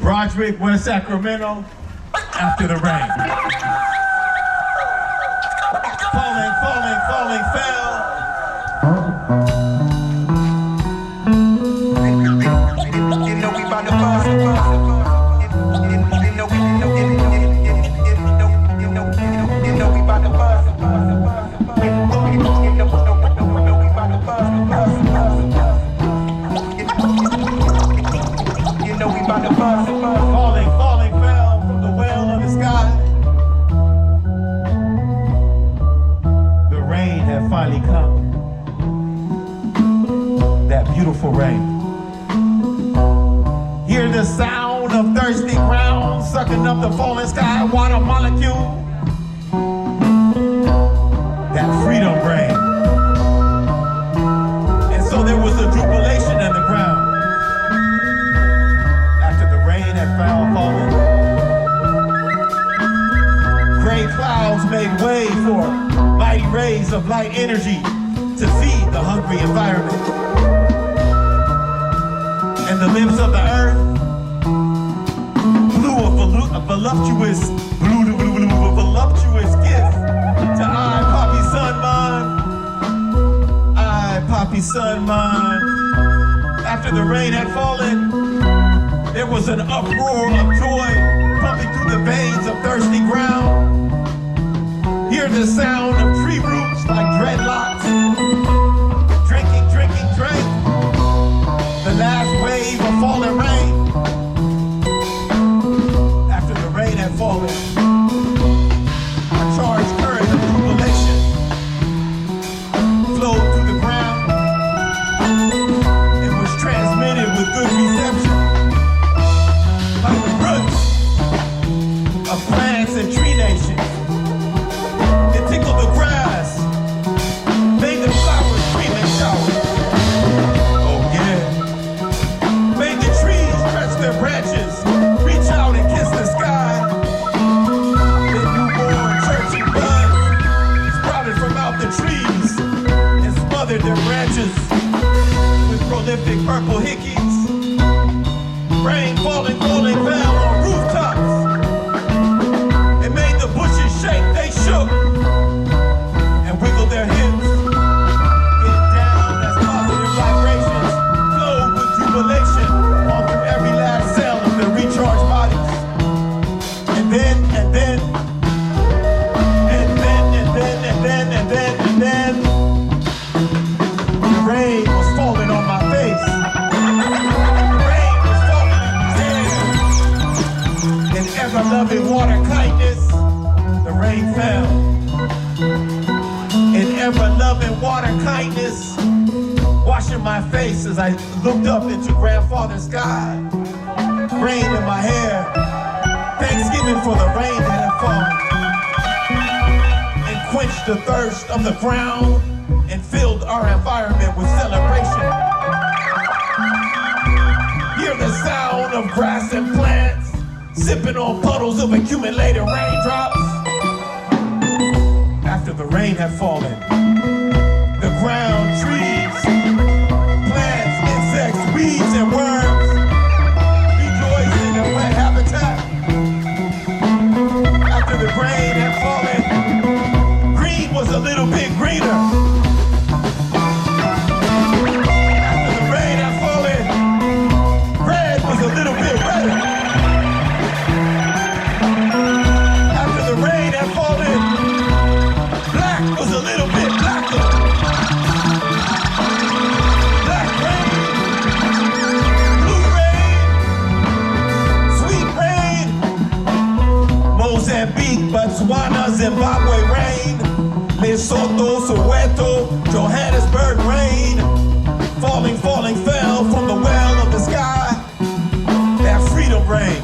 Broderick, West Sacramento, After the Rain. Falling, falling, falling, fell. You know we bout to bust. You know we bout to bust. Falling, falling, fell from the well of the sky. The rain had finally come. That beautiful rain. Hear the sound of thirsty ground sucking up the falling sky water molecule. That freedom rain. And so there was a jubilation in the ground. Falling. Gray clouds made way for mighty rays of light energy to feed the hungry environment. And the lips of the earth blew a voluptuous gift to I, Poppy Sunman. I, Poppy Sunman. After the rain had fallen, there was an uproar of joy pumping through the veins of thirsty ground. Hear the sound of tree roots like dreadlocks. Drinking, drinking, drink. The last wave of falling rain. After the rain had fallen, a charged current of jubilation flowed through the ground. It was transmitted with good reception. Of plants and tree nations. It tickled the grass, made the flowers scream and shout. Oh yeah. Made the trees stretch their branches, reach out and kiss the sky. The newborn churchy buds sprouted from out the trees and smothered their branches with prolific purple hickeys. Rain falling, falling, fell on rooftops. Shake, they shook and wiggled their hips. Get down as positive vibrations flowed with jubilation all through every last cell of their recharged bodies. And then, the rain was falling on my face. The rain was falling in his hair. In ever-loving water kindness, the rain fell. In ever-loving water kindness, washing my face as I looked up into grandfather's sky. Rain in my hair, thanksgiving for the rain that had fallen and quenched the thirst of the ground and filled our environment with celebration. Hear the sound of grass and plants sipping on puddles of accumulated raindrops. After the rain had fallen, the ground, trees, plants, insects, weeds, and worms rejoiced in their wet habitat. After the rain had fallen, green was a little bit greener. After the rain had fallen, red was a little bit redder. After the rain had fallen, was a little bit blacker. Black rain, blue rain, sweet rain, Mozambique, Botswana, Zimbabwe rain, Lesotho, Soweto, Johannesburg rain, falling, falling, fell from the well of the sky, that freedom rain.